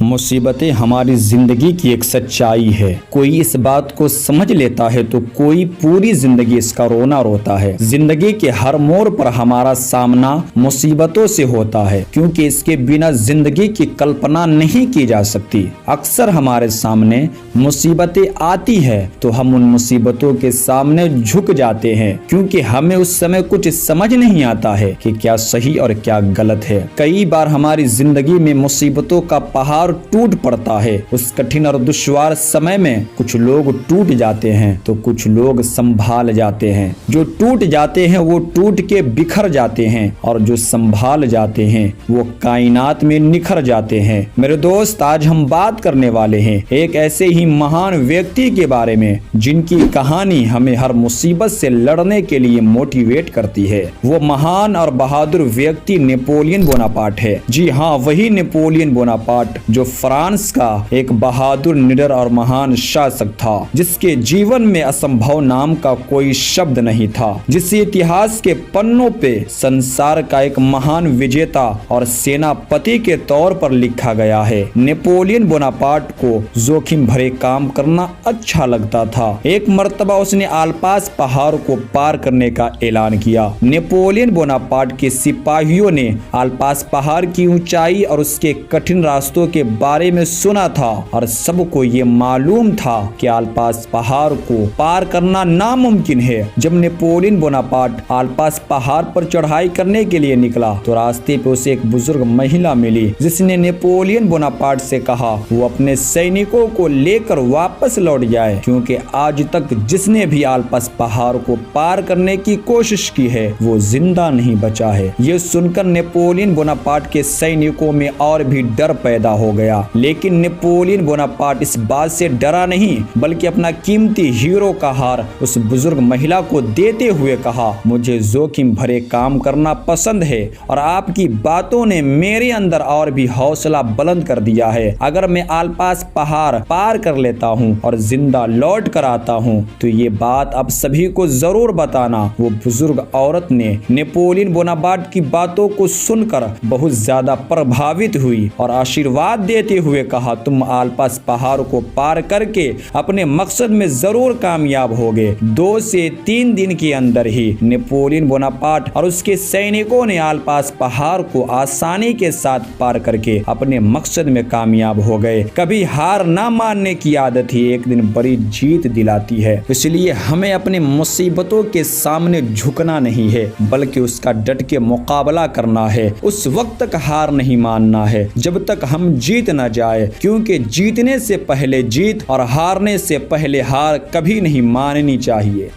मुसीबतें हमारी जिंदगी की एक सच्चाई है। कोई इस बात को समझ लेता है तो कोई पूरी जिंदगी इसका रोना रोता है। जिंदगी के हर मोड़ पर हमारा सामना मुसीबतों से होता है, क्योंकि इसके बिना जिंदगी की कल्पना नहीं की जा सकती। अक्सर हमारे सामने मुसीबतें आती है तो हम उन मुसीबतों के सामने झुक जाते हैं, क्योंकि हमें उस समय कुछ समझ नहीं आता है कि क्या सही और क्या गलत है। कई बार हमारी जिंदगी में मुसीबतों का पहाड़ टूट पड़ता है। उस कठिन और दुश्वार समय में कुछ लोग टूट जाते हैं तो कुछ लोग संभाल जाते हैं। जो टूट जाते हैं वो टूट के बिखर जाते हैं, और जो संभाल जाते हैं वो कायनात में निखर जाते हैं। मेरे दोस्त, आज हम बात करने वाले हैं एक ऐसे ही महान व्यक्ति के बारे में जिनकी कहानी हमें हर मुसीबत से लड़ने के लिए मोटिवेट करती है। वो महान और बहादुर व्यक्ति नेपोलियन बोनापार्ट है। जी हाँ, वही नेपोलियन बोनापार्ट जो फ्रांस का एक बहादुर, निडर और महान शासक था, जिसके जीवन में असंभव नाम का कोई शब्द नहीं था, जिसे इतिहास के पन्नों पे संसार का एक महान विजेता और सेनापति के तौर पर लिखा गया है। नेपोलियन बोनापार्ट को जोखिम भरे काम करना अच्छा लगता था। एक मर्तबा उसने आल्प्स पहाड़ को पार करने का ऐलान किया। नेपोलियन बोनापार्ट के सिपाहियों ने आल्प्स पहाड़ की ऊंचाई और उसके कठिन रास्तों के बारे में सुना था, और सबको ये मालूम था कि आल्प्स पहाड़ को पार करना नामुमकिन है। जब नेपोलियन बोनापार्ट आल्प्स पहाड़ पर चढ़ाई करने के लिए निकला तो रास्ते पे उसे एक बुजुर्ग महिला मिली, जिसने नेपोलियन बोनापार्ट से कहा वो अपने सैनिकों को लेकर वापस लौट जाए, क्योंकि आज तक जिसने भी आल्प्स पहाड़ को पार करने की कोशिश की है वो जिंदा नहीं बचा है। ये सुनकर नेपोलियन बोनापार्ट के सैनिकों में और भी डर पैदा हो गया, लेकिन नेपोलियन बोनापार्ट इस बात से डरा नहीं, बल्कि अपना कीमती हीरो का हार उस बुजुर्ग महिला को देते हुए कहा, मुझे जोखिम भरे काम करना पसंद है और आपकी बातों ने मेरे अंदर और भी हौसला बुलंद कर दिया है। अगर मैं आल्प्स पहाड़ पार कर लेता हूँ और जिंदा लौट कर आता हूँ तो ये बात आप सभी को जरूर बताना। वो बुजुर्ग औरत ने नेपोलियन बोनापार्ट की बातों को सुनकर बहुत ज्यादा प्रभावित हुई और आशीर्वाद देते हुए कहा, तुम आल्प्स पहाड़ को पार करके अपने मकसद में जरूर कामयाब होगे। 2 से 3 दिन के अंदर ही नेपोलियन बोनापार्ट और उसके सैनिकों ने आल्प्स पहाड़ को आसानी के साथ पार करके अपने मकसद में कामयाब हो गए। कभी हार ना मानने की आदत ही एक दिन बड़ी जीत दिलाती है। इसलिए हमें अपने मुसीबतों के सामने झुकना नहीं है, बल्कि उसका डट के मुकाबला करना है। उस वक्त तक हार नहीं मानना है जब तक हम जीत न जाए, क्योंकि जीतने से पहले जीत और हारने से पहले हार कभी नहीं माननी चाहिए।